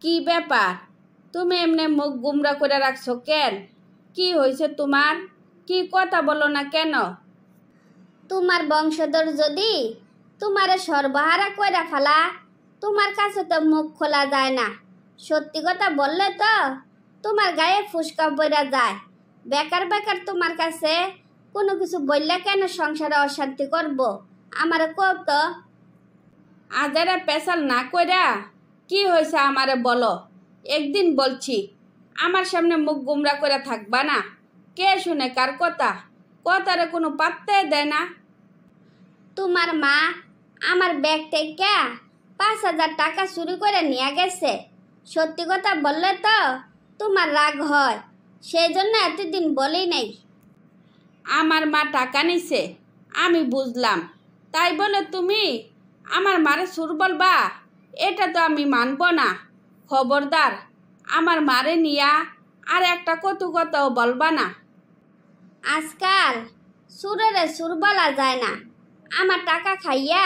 কি ব্যাপার? তুমি এমনি মুখ গুমরা করে রাখছো কেন? কি হয়েছে তোমার? কি কথা বলো না কেন? তোমার বংশধর যদি তোমারে সর্বহারা কইরা ফেলা, তোমার কাছে তো মুখ খোলা যায় না। সত্যি কথা বললে তো তোমার গায়ে ফুসকা বইরা যায়। বেকার বেকার তোমার কাছে কোনো কিছু বললে কেন সংসারে অশান্তি করব? আমারে কও তো। আজারে পেশাল না কইরা কি হয়েছে আমারে বলো। একদিন বলছি, আমার সামনে মুখ গুমরা করে থাকবা না। কে শুনে কার কথা? কথারে কোনো পাত্তাই দেয় না। তোমার মা আমার ব্যাগ থেকে 5,000 টাকা চুরি করে নিয়ে গেছে। সত্যি কথা বললে তো তোমার রাগ হয়, সেই জন্য এতদিন বলি নাই। আমার মা টাকা নিছে, আমি বুঝলাম। তাই বলে তুমি আমার মারে সুর বলবা? এটা তো আমি মানব না। খবরদার, আমার মারে নিয়া আর একটা কথাও বলবা না। আজকাল সুরেরে সুর বলা যায় না। আমার টাকা খাইয়া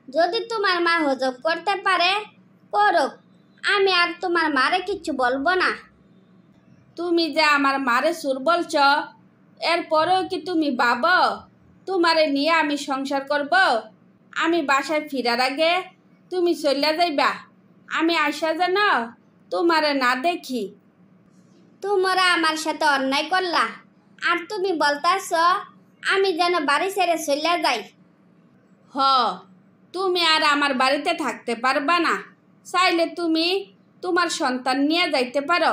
যদি তোমার মা হজম করতে পারে করুক, আমি আর তোমার মারে কিচ্ছু বলবো না। তুমি যে আমার মারে সুর বলছ, এরপরেও কি তুমি ভাবো তোমারে নিয়ে আমি সংসার করব? আমি বাসায় ফিরার আগে তুমি চলে যাইবা। আমি আইসা যেন তোমারে না দেখি। তোমরা আমার সাথে অন্যায় করলা, আর তুমি বলতাছ আমি যেন বাড়ি ছেড়ে চলে যাই। হ, তুমি আর আমার বাড়িতে থাকতে পারবা না। চাইলে তুমি তোমার সন্তান নিয়ে যাইতে পারো।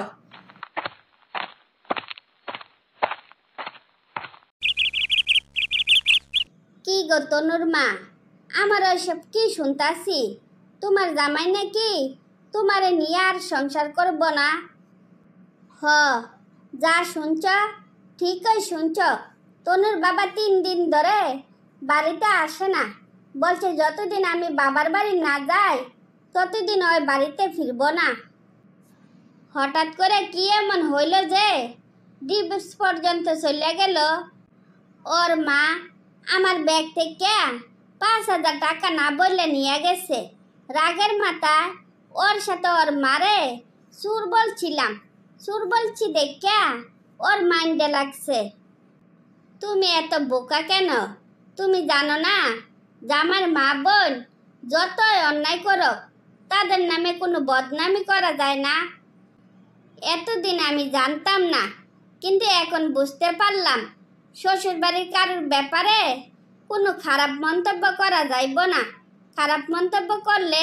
কি গো তনুর মা, আমার ওইসব কি শুনতাছি? তোমার জামাই নাকি তোমারে নিয়ে আর সংসার করব না? হ, যা শুনছ ঠিকই শুনছ। তনুর বাবা 3 দিন ধরে বাড়িতে আসে না। বলছে যতদিন আমি বাবার বাড়ি না যাই ততদিন ওই বাড়িতে ফিরব না। হঠাৎ করে কি এমন হইল যে ডিভোর্স পর্যন্ত চলে গেল? ওর মা আমার ব্যাগ থেকে 5,000 টাকা না বললে নিয়ে গেছে। রাগের মাথায় ওর সাথে ওর মারে সুর বলছি দেখা ওর মাইন্ডে লাগছে। তুমি এত বোকা কেন? তুমি জানো না যে আমার মা বোন যতই অন্যায় করো তাদের নামে কোনো বদনামি করা যায় না? এতদিন আমি জানতাম না, কিন্তু এখন বুঝতে পারলাম শ্বশুর বাড়ির কারোর ব্যাপারে কোনো খারাপ মন্তব্য করা যাইব না। খারাপ মন্তব্য করলে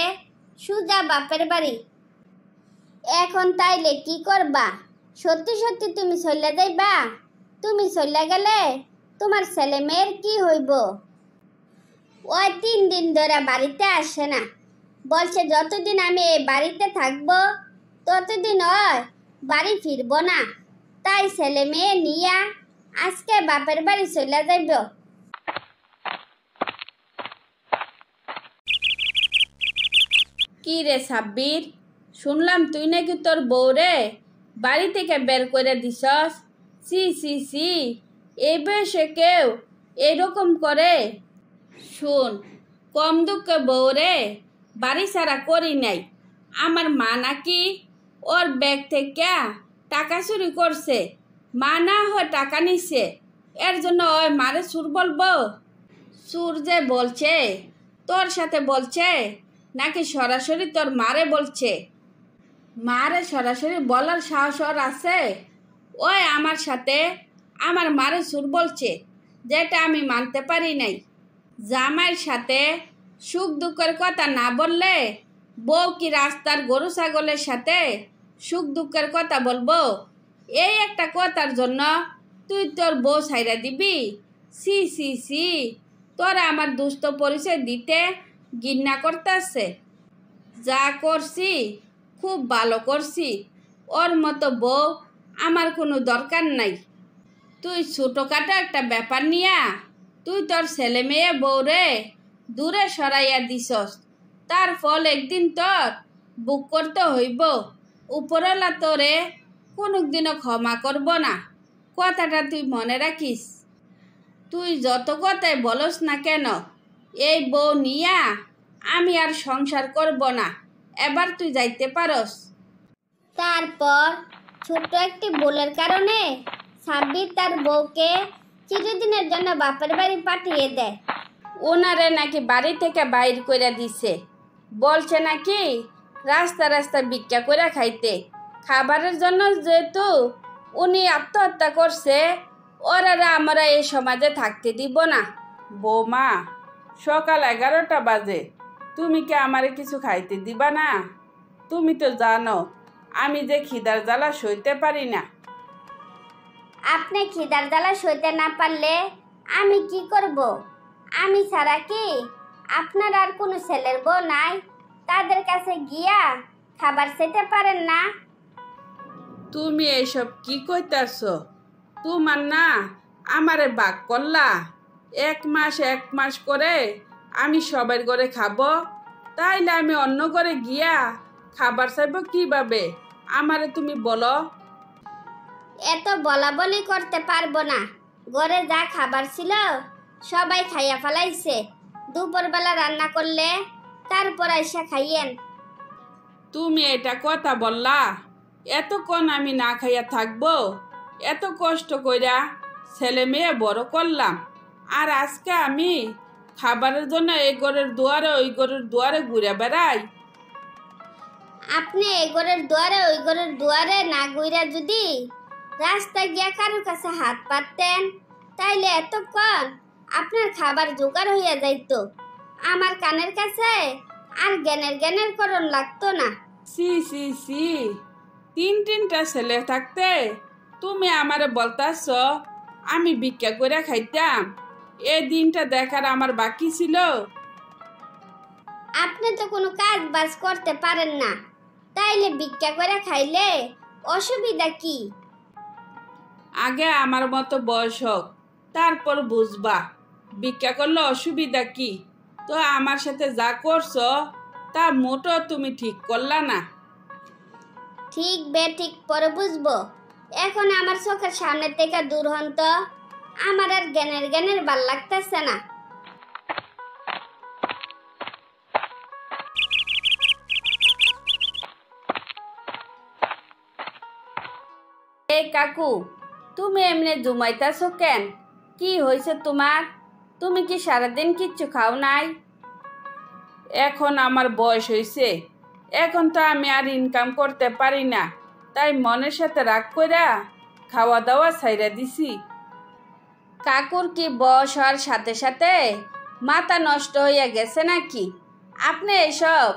সুজা বাপের বাড়ি। এখন তাইলে কি করবা? সত্যি সত্যি তুমি চলে যাইবা? তুমি চলে গেলে তোমার ছেলে মেয়ের কি হইব? ওই 3 দিন ধরে বাড়িতে আসে না। বলছে যতদিন আমি এই বাড়িতে থাকবো ততদিন ওই বাড়ি ফিরব না। তাই ছেলে মেয়ে নিয়া আজকে বাপের বাড়ি চলে যাইব। কি রে সাব্বির, শুনলাম তুই নাকি তোর বউরে বাড়ি থেকে বের করে দিছস। সি সি সি, এই বয়সে কেউ এরকম করে? শুন, কম দুঃখে বউরে বাড়ি ছাড়া করি নাই। আমার মা নাকি ওর ব্যাগ থেকে টাকা চুরি করছে। মা না হয় টাকা নিছে, এর জন্য ওই মারে সুর বলবো? সুর যে বলছে তোর সাথে বলছে নাকি সরাসরি তোর মারে বলছে? মারে সরাসরি বলার সাহস ওর আছে? ওই আমার সাথে আমার মারে সুর বলছে, যেটা আমি মানতে পারি নাই। জামাইয়ের সাথে সুখ দুঃখের কথা না বললে বউ কি রাস্তার গরু ছাগলের সাথে সুখ দুঃখের কথা বলবো? এই একটা কথার জন্য তুই তোর বউ ছাইরা দিবি? সি সি সি, তোরা আমার দুস্থ পরিচয় দিতে ঘৃণা করতেছে। যা করছি খুব ভালো করছি। ওর মতো বউ আমার কোনো দরকার নাই। তুই ছোটোখাটো একটা ব্যাপার নিয়া তুই তোর ছেলে মেয়ে বউরে দূরে সরাইয়া দিছস। তার ফল একদিন তোর বুক করতে হইব। উপরওয়ালা তোরে কোনোদিনও ক্ষমা করব না, কথাটা তুই মনে রাখিস। তুই যত কথাই বলস না কেন, এই বউ নিয়া আমি আর সংসার করব না। এবার তুই যাইতে পারস। তারপর ছোট্ট একটি ভুলের কারণে সাব্বির তার বউকে চিরদিনের জন্য বাপের বাড়ি পাঠিয়ে দেয়। ওনারে নাকি বাড়ি থেকে বাইর করে দিছে, বলছে নাকি রাস্তা রাস্তা ভিক্ষা করে খাইতে। খাবারের জন্য যেহেতু উনি আত্মহত্যা করছে, ওরা আমরা এই সমাজে থাকতে দিব না। বৌমা, সকাল 11টা বাজে, তুমি কি আমারে কিছু খাইতে দিবা না? তুমি তো জানো আমি যে খিদার জ্বালা সইতে পারি না। আপনি খিদার জ্বালা সইতে না পারলে আমি কি করব? আমি ছাড়া কি আপনার আর কোনো ছেলের বউ নাই? তাদের কাছে গিয়া খাবার খেতে পারেন না? তুমি এইসব কি কইতাছ? তোমার না আমারে বাক করলা। এক মাস করে আমি সবার ঘরে খাবো, তাইলে আমি অন্য ঘরে গিয়া খাবার চাইব কিভাবে? আমারে তুমি বলো। এত বলা বলি করতে পারবো না। ঘরে যা খাবার ছিল সবাই খাইয়া ফেলাইছে। দুপুরবেলা রান্না করলে তারপর এসে খাইয়েন। তুমি এটা কথা বললা? এতক্ষণ আমি না খাইয়া থাকবো? এত কষ্ট কইরা ছেলে মেয়ে বড় করলাম, আর আজকে আমি খাবারের জন্য এই ঘরের দুয়ারে ওই ঘরের দুয়ারে ঘুরে বেড়াই? আপনি এই ঘরের দুয়ারে ওই ঘরের দুয়ারে না ঘুইরা যদি রাস্তায় গিয়া কারোর কাছে হাত পাততেন, তাইলে এতক্ষণ আপনার খাবার জোগাড় হইয়া যাইতো। আমার কানের কাছে আর জ্ঞানের করণ লাগতো না। সি সি সি, তিনটা ছেলে থাকতে তুমি আমারে বলতাছ আমি ভিক্ষা করে খাইতাম? এই দিনটা দেখার আমার বাকি ছিল। আপনি তো কোনো কাজ বাজ করতে পারেন না, তাইলে ভিক্ষা করে খাইলে অসুবিধা কি? আগে আমার মতো বয়স হোক, তারপর বুঝবা ভিক্ষা করলে অসুবিধা কি। তো আমার সাথে যা করছো তা মোটো তুমি ঠিক করলা না। ঠিক ঠিক পরে বুঝবো। এখন আমার চোখের সামনে থেকে দূর হন তো। আমার আর জ্ঞানের ভাল লাগতেছে না। এই কাকু, তুমি এমনি জুমাইতাছো কেন? কি হয়েছে তোমার? তুমি কি সারাদিন কিচ্ছু খাও নাই? এখন আমার বয়স হয়েছে, এখন তো আমি আর ইনকাম করতে পারি না, তাই মনের সাথে রাগ কইরা খাওয়া দাওয়া ছাইরা দিছি। কাকুর কি বয়স হওয়ার সাথে সাথে মাথা নষ্ট হইয়া গেছে নাকি? আপনি এসব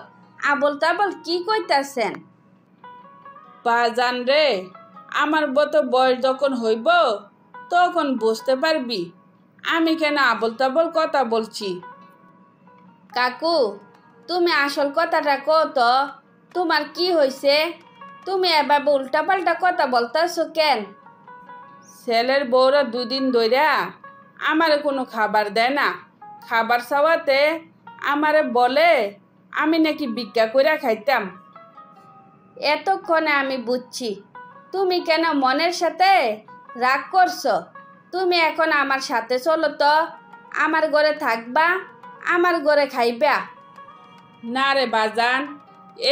আবল তাবল কি কইতাছেন? বাজান রে, আমার মতো বয়স যখন হইব তখন বুঝতে পারবি আমি কেন আবল তাবল কথা বলছি। কাকু, তুমি আসল কথাটা কও তো, তোমার কি হয়েছে? তুমি এভাবে উল্টাপাল্টা কথা বলতেছো কেন? ছেলের বউরা 2 দিন ধইরা আমারে কোনো খাবার দেয় না। খাবার চাওয়াতে আমারে বলে আমি নাকি ভিক্ষা কইরা খাইতাম। এতক্ষণে আমি বুঝছি তুমি কেন মনের সাথে রাগ করছো। তুমি এখন আমার সাথে চলো তো, আমার ঘরে থাকবা, আমার ঘরে খাইবা। না রে বাজান,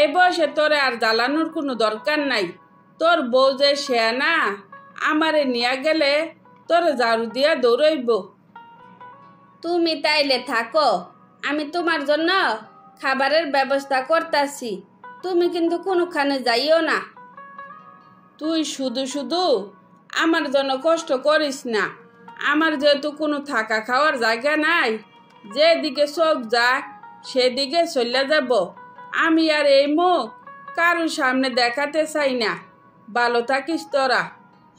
এ বয়সে তোরে আর জ্বালানোর কোনো দরকার নাই। তোর বউ যে শেয়ানা, আমারে নিয়া গেলে তোর ঝাড়ু দিয়া দৌড়াইব। তুমি তাইলে থাকো, আমি তোমার জন্য খাবারের ব্যবস্থা করতাছি। তুমি কিন্তু কোনোখানে যাইও না। তুই শুধু শুধু আমার জন্য কষ্ট করিস না। আমার যেহেতু কোনো থাকা খাওয়ার জায়গা নাই, যেদিকে চোখ যাক সেদিকে চলে যাব। আমি আর এই মুখ কারোর সামনে দেখাতে চাই না। ভালো থাকিস তোরা,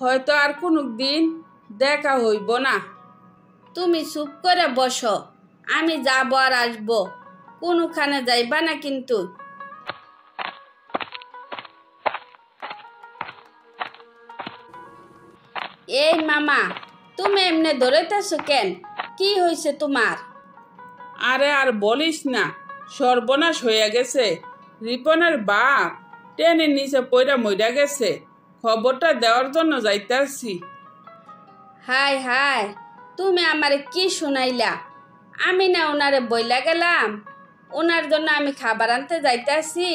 হয়তো আর কোনো দিন দেখা হইব না। তুমি চুপ করে বসো, আমি যাবো আর আসবো, কোনোখানে যাইবা না কিন্তু। এই মামা, তুমি এমনি ধরেতেছো কেন? কি হয়েছে তোমার? আরে আর বলিস না, সর্বনাশ হয়ে গেছে। রিপনের বাপ ট্রেনের নিচে পইরা মইরা গেছে। খবরটা দেওয়ার জন্য যাইতাছি। হায় হায়, তুমি আমারে কি শুনাইলা? আমি না ওনারে বইলা গেলাম ওনার জন্য আমি খাবার আনতে যাইতাছি।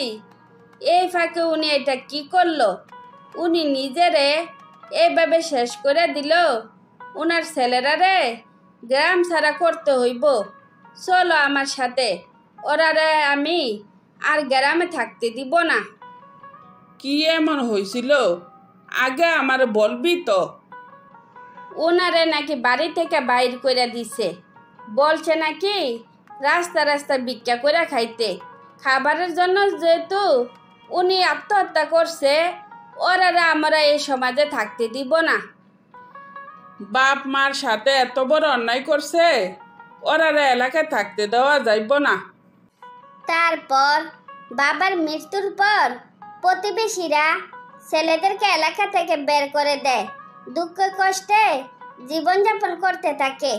এই ফাঁকে উনি এটা কি করলো? উনি নিজেরে এইভাবে শেষ করে দিল। ওনার ছেলেরারে গ্রাম ছাড়া করতে হইব। চলো আমার সাথে, ওরারে আমি আর গ্রামে থাকতে দিব না। কি এমন হয়েছিল আগে আমার বলবি তো? ওনারে নাকি বাড়ি থেকে বাইর করে দিছে। বলছে নাকি রাস্তা রাস্তা ভিক্ষা করে খাইতে। খাবারের জন্য যেহেতু উনি আত্মহত্যা করছে, ওরারে আমরা এই সমাজে থাকতে দিব না। বাপ মার সাথে এত বড় অন্যায় করছে, ওরারে এলাকায় থাকতে দেওয়া যাইব না। তারপর বাবার মৃত্যুর পর প্রতিবেশীরা ছেলেদেরকে এলাকা থেকে বের করে দেয়। দুঃখ কষ্টে জীবনযাপন করতে থাকে।